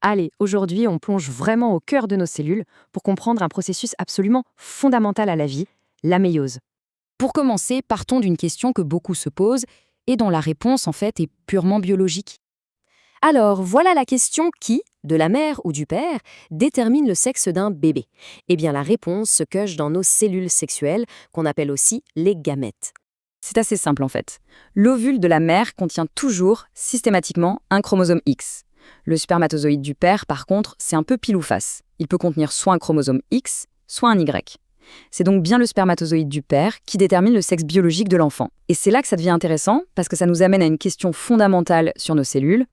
Allez, aujourd'hui, on plonge vraiment au cœur de nos cellules pour comprendre un processus absolument fondamental à la vie, la méiose. Pour commencer, partons d'une question que beaucoup se posent et dont la réponse, en fait, est purement biologique. Alors, voilà la question qui, de la mère ou du père, détermine le sexe d'un bébé. Eh bien, la réponse se cache dans nos cellules sexuelles, qu'on appelle aussi les gamètes. C'est assez simple, en fait. L'ovule de la mère contient toujours, systématiquement, un chromosome X. Le spermatozoïde du père, par contre, c'est un peu pile ou face. Il peut contenir soit un chromosome X, soit un Y. C'est donc bien le spermatozoïde du père qui détermine le sexe biologique de l'enfant. Et c'est là que ça devient intéressant, parce que ça nous amène à une question fondamentale sur nos cellules.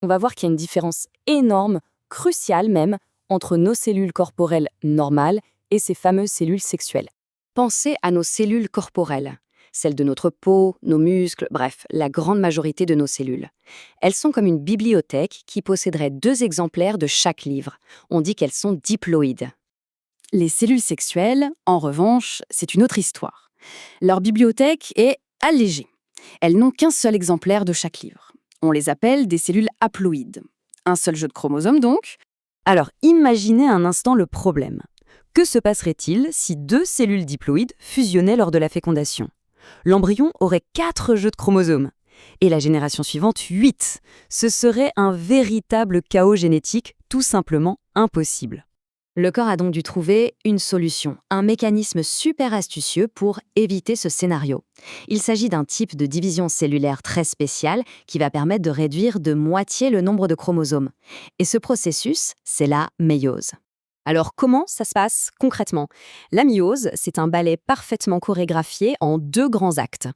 On va voir qu'il y a une différence énorme, cruciale même, entre nos cellules corporelles normales et ces fameuses cellules sexuelles. Pensez à nos cellules corporelles, celles de notre peau, nos muscles, bref, la grande majorité de nos cellules. Elles sont comme une bibliothèque qui posséderait 2 exemplaires de chaque livre. On dit qu'elles sont diploïdes. Les cellules sexuelles, en revanche, c'est une autre histoire. Leur bibliothèque est allégée. Elles n'ont qu'un seul exemplaire de chaque livre. On les appelle des cellules haploïdes. Un seul jeu de chromosomes donc. Alors, imaginez un instant le problème. Que se passerait-il si 2 cellules diploïdes fusionnaient lors de la fécondation ? L'embryon aurait 4 jeux de chromosomes. Et la génération suivante, 8. Ce serait un véritable chaos génétique, tout simplement impossible. Le corps a donc dû trouver une solution, un mécanisme super astucieux pour éviter ce scénario. Il s'agit d'un type de division cellulaire très spécial qui va permettre de réduire de moitié le nombre de chromosomes. Et ce processus, c'est la méiose. Alors comment ça se passe concrètement ? La méiose, c'est un ballet parfaitement chorégraphié en 2 grands actes.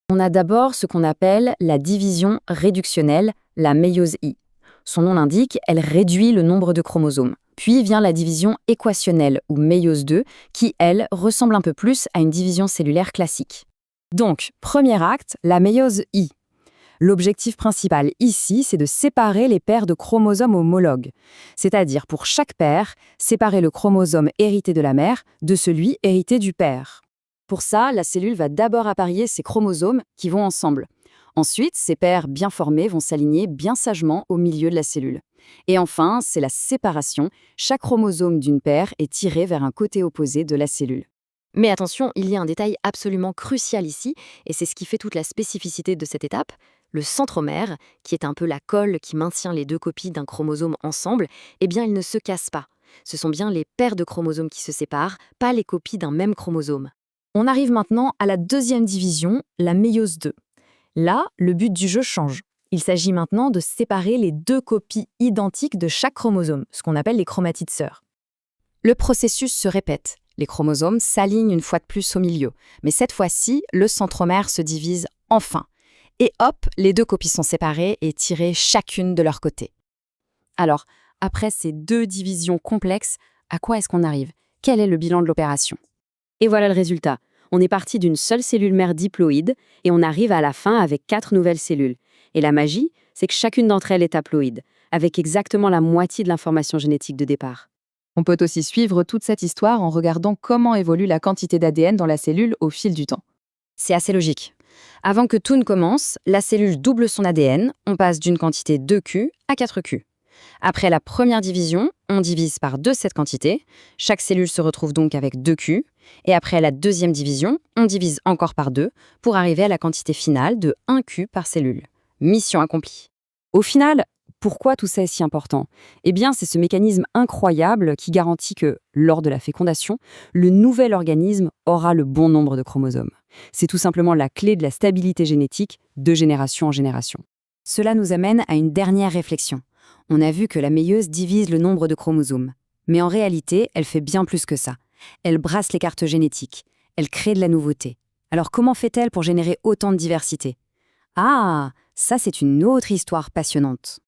On a d'abord ce qu'on appelle la division réductionnelle, la méiose I. Son nom l'indique, elle réduit le nombre de chromosomes. Puis vient la division équationnelle, ou méiose 2, qui, elle, ressemble un peu plus à une division cellulaire classique. Donc, premier acte, la méiose I. L'objectif principal ici, c'est de séparer les paires de chromosomes homologues. C'est-à-dire, pour chaque paire, séparer le chromosome hérité de la mère de celui hérité du père. Pour ça, la cellule va d'abord apparier ses chromosomes qui vont ensemble. Ensuite, ces paires bien formées vont s'aligner bien sagement au milieu de la cellule. Et enfin, c'est la séparation. Chaque chromosome d'une paire est tiré vers un côté opposé de la cellule. Mais attention, il y a un détail absolument crucial ici, et c'est ce qui fait toute la spécificité de cette étape. Le centromère, qui est un peu la colle qui maintient les 2 copies d'un chromosome ensemble, eh bien, il ne se casse pas. Ce sont bien les paires de chromosomes qui se séparent, pas les copies d'un même chromosome. On arrive maintenant à la 2e division, la méiose 2. Là, le but du jeu change. Il s'agit maintenant de séparer les 2 copies identiques de chaque chromosome, ce qu'on appelle les chromatides sœurs. Le processus se répète. Les chromosomes s'alignent une fois de plus au milieu. Mais cette fois-ci, le centromère se divise enfin. Et hop, les 2 copies sont séparées et tirées chacune de leur côté. Alors, après ces 2 divisions complexes, à quoi est-ce qu'on arrive ? Quel est le bilan de l'opération ? Et voilà le résultat. On est parti d'une seule cellule mère diploïde et on arrive à la fin avec 4 nouvelles cellules. Et la magie, c'est que chacune d'entre elles est haploïde, avec exactement la moitié de l'information génétique de départ. On peut aussi suivre toute cette histoire en regardant comment évolue la quantité d'ADN dans la cellule au fil du temps. C'est assez logique. Avant que tout ne commence, la cellule double son ADN, on passe d'une quantité 2Q à 4Q. Après la première division, on divise par 2 cette quantité. Chaque cellule se retrouve donc avec 2Q. Et après la 2e division, on divise encore par 2 pour arriver à la quantité finale de 1Q par cellule. Mission accomplie. Au final, pourquoi tout ça est si important ? Eh bien, c'est ce mécanisme incroyable qui garantit que, lors de la fécondation, le nouvel organisme aura le bon nombre de chromosomes. C'est tout simplement la clé de la stabilité génétique de génération en génération. Cela nous amène à une dernière réflexion. On a vu que la méiose divise le nombre de chromosomes. Mais en réalité, elle fait bien plus que ça. Elle brasse les cartes génétiques. Elle crée de la nouveauté. Alors comment fait-elle pour générer autant de diversité ? Ah, ça c'est une autre histoire passionnante.